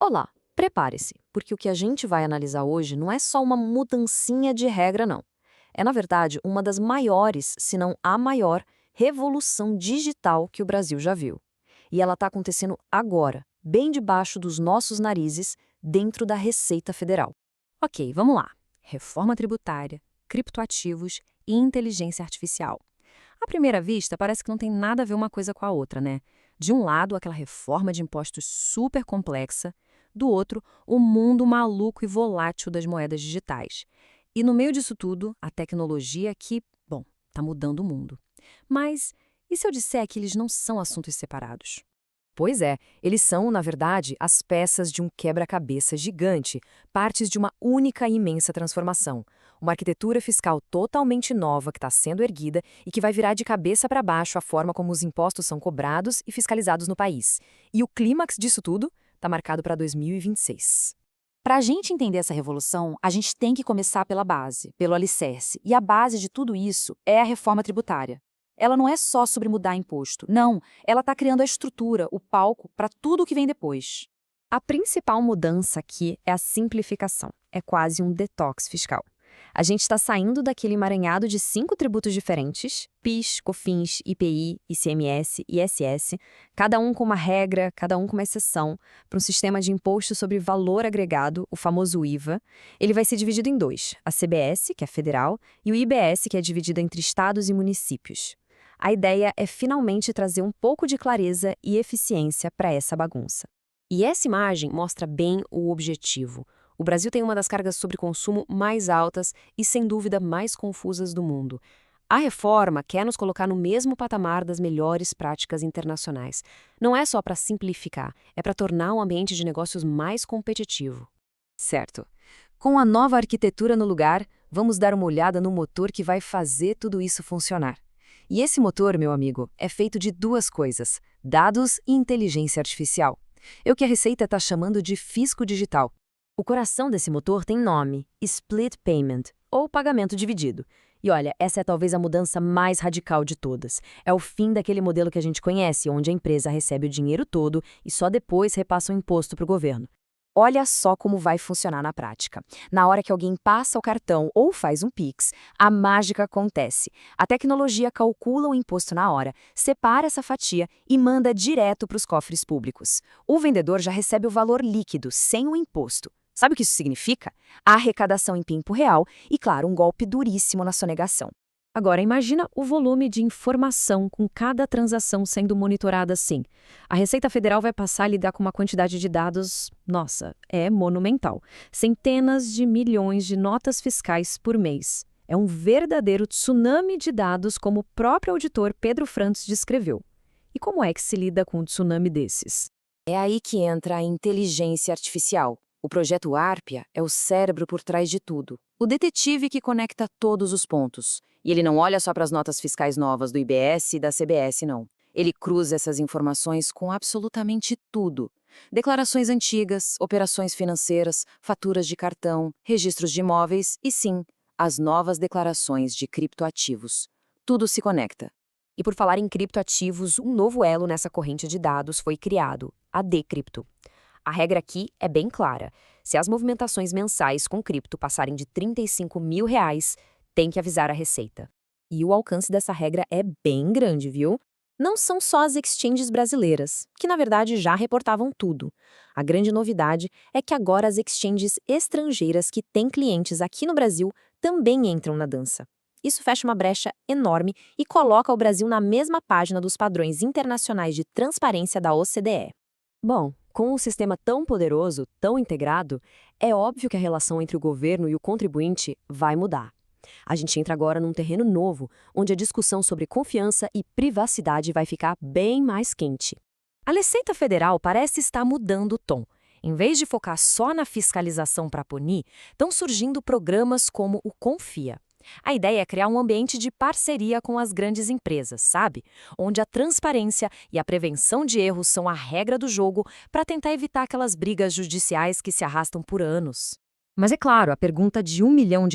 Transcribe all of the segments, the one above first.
Olá, prepare-se, porque o que a gente vai analisar hoje não é só uma mudancinha de regra, não. É, na verdade, uma das maiores, se não a maior, revolução digital que o Brasil já viu. E ela está acontecendo agora, bem debaixo dos nossos narizes, dentro da Receita Federal. Ok, vamos lá. Reforma tributária, criptoativos e inteligência artificial. À primeira vista, parece que não tem nada a ver uma coisa com a outra, né? De um lado, aquela reforma de impostos super complexa, do outro, o mundo maluco e volátil das moedas digitais. E no meio disso tudo, a tecnologia que, bom, está mudando o mundo. Mas e se eu disser que eles não são assuntos separados? Pois é, eles são, na verdade, as peças de um quebra-cabeça gigante, partes de uma única e imensa transformação. Uma arquitetura fiscal totalmente nova que está sendo erguida e que vai virar de cabeça para baixo a forma como os impostos são cobrados e fiscalizados no país. E o clímax disso tudo está marcado para 2026. Para a gente entender essa revolução, a gente tem que começar pela base, pelo alicerce. E a base de tudo isso é a reforma tributária. Ela não é só sobre mudar imposto. Não, ela está criando a estrutura, o palco, para tudo o que vem depois. A principal mudança aqui é a simplificação. É quase um detox fiscal. A gente está saindo daquele emaranhado de 5 tributos diferentes, PIS, COFINS, IPI, ICMS e ISS, cada um com uma regra, cada um com uma exceção, para um sistema de imposto sobre valor agregado, o famoso IVA. Ele vai ser dividido em dois, a CBS, que é federal, e o IBS, que é dividido entre estados e municípios. A ideia é finalmente trazer um pouco de clareza e eficiência para essa bagunça. E essa imagem mostra bem o objetivo. O Brasil tem uma das cargas sobre consumo mais altas e, sem dúvida, mais confusas do mundo. A reforma quer nos colocar no mesmo patamar das melhores práticas internacionais. Não é só para simplificar, é para tornar um ambiente de negócios mais competitivo. Certo. Com a nova arquitetura no lugar, vamos dar uma olhada no motor que vai fazer tudo isso funcionar. E esse motor, meu amigo, é feito de duas coisas: dados e inteligência artificial. É o que a Receita está chamando de fisco digital. O coração desse motor tem nome: Split Payment, ou pagamento dividido. E olha, essa é talvez a mudança mais radical de todas. É o fim daquele modelo que a gente conhece, onde a empresa recebe o dinheiro todo e só depois repassa o imposto para o governo. Olha só como vai funcionar na prática. Na hora que alguém passa o cartão ou faz um Pix, a mágica acontece. A tecnologia calcula o imposto na hora, separa essa fatia e manda direto para os cofres públicos. O vendedor já recebe o valor líquido, sem o imposto. Sabe o que isso significa? A arrecadação em tempo real e, claro, um golpe duríssimo na sonegação. Agora, imagina o volume de informação com cada transação sendo monitorada assim. A Receita Federal vai passar a lidar com uma quantidade de dados, nossa, é monumental. Centenas de milhões de notas fiscais por mês. É um verdadeiro tsunami de dados, como o próprio auditor Pedro Frantes descreveu. E como é que se lida com um tsunami desses? É aí que entra a inteligência artificial. O projeto Arpia é o cérebro por trás de tudo. O detetive que conecta todos os pontos. E ele não olha só para as notas fiscais novas do IBS e da CBS, não. Ele cruza essas informações com absolutamente tudo. Declarações antigas, operações financeiras, faturas de cartão, registros de imóveis e, sim, as novas declarações de criptoativos. Tudo se conecta. E por falar em criptoativos, um novo elo nessa corrente de dados foi criado, a Decrypto. A regra aqui é bem clara. Se as movimentações mensais com cripto passarem de R$ 35 mil, tem que avisar a Receita. E o alcance dessa regra é bem grande, viu? Não são só as exchanges brasileiras, que na verdade já reportavam tudo. A grande novidade é que agora as exchanges estrangeiras que têm clientes aqui no Brasil também entram na dança. Isso fecha uma brecha enorme e coloca o Brasil na mesma página dos padrões internacionais de transparência da OCDE. Bom, com um sistema tão poderoso, tão integrado, é óbvio que a relação entre o governo e o contribuinte vai mudar. A gente entra agora num terreno novo, onde a discussão sobre confiança e privacidade vai ficar bem mais quente. A Receita Federal parece estar mudando o tom. Em vez de focar só na fiscalização para punir, estão surgindo programas como o Confia. A ideia é criar um ambiente de parceria com as grandes empresas, sabe? Onde a transparência e a prevenção de erros são a regra do jogo para tentar evitar aquelas brigas judiciais que se arrastam por anos. Mas é claro, a pergunta de US$ 1 milhão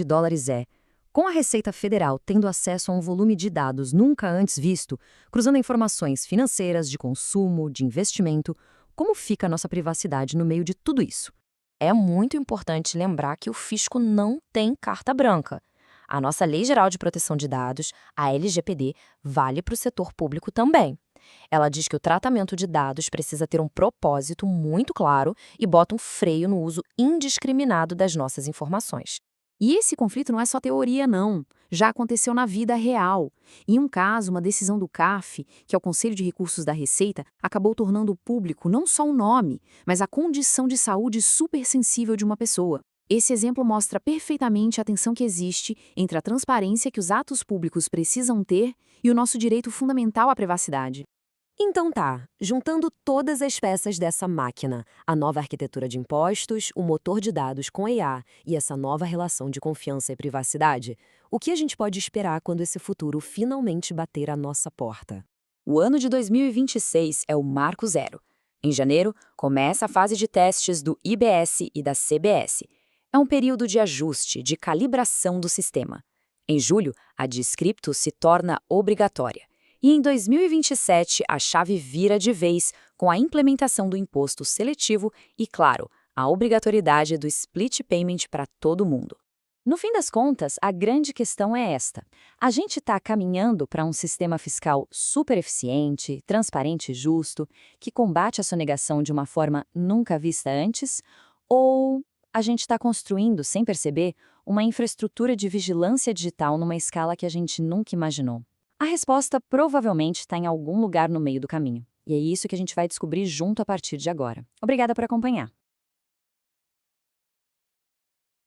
é: com a Receita Federal tendo acesso a um volume de dados nunca antes visto, cruzando informações financeiras, de consumo, de investimento, Como fica a nossa privacidade no meio de tudo isso? É muito importante lembrar que o fisco não tem carta branca. A nossa Lei Geral de Proteção de Dados, a LGPD, vale para o setor público também. Ela diz que o tratamento de dados precisa ter um propósito muito claro e bota um freio no uso indiscriminado das nossas informações. E esse conflito não é só teoria, não. Já aconteceu na vida real. Em um caso, uma decisão do CAF, que é o Conselho de Recursos da Receita, acabou tornando público não só o nome, mas a condição de saúde supersensível de uma pessoa. Esse exemplo mostra perfeitamente a tensão que existe entre a transparência que os atos públicos precisam ter e o nosso direito fundamental à privacidade. Então tá, juntando todas as peças dessa máquina, a nova arquitetura de impostos, o motor de dados com IA e essa nova relação de confiança e privacidade, o que a gente pode esperar quando esse futuro finalmente bater à nossa porta? O ano de 2026 é o marco zero. Em janeiro, começa a fase de testes do IBS e da CBS. É um período de ajuste, de calibração do sistema. Em julho, a de scripto se torna obrigatória. E em 2027, a chave vira de vez com a implementação do imposto seletivo e, claro, a obrigatoriedade do split payment para todo mundo. No fim das contas, a grande questão é esta. A gente está caminhando para um sistema fiscal super eficiente, transparente e justo, que combate a sonegação de uma forma nunca vista antes? Ou a gente está construindo, sem perceber, uma infraestrutura de vigilância digital numa escala que a gente nunca imaginou? A resposta provavelmente está em algum lugar no meio do caminho. E é isso que a gente vai descobrir junto a partir de agora. Obrigada por acompanhar.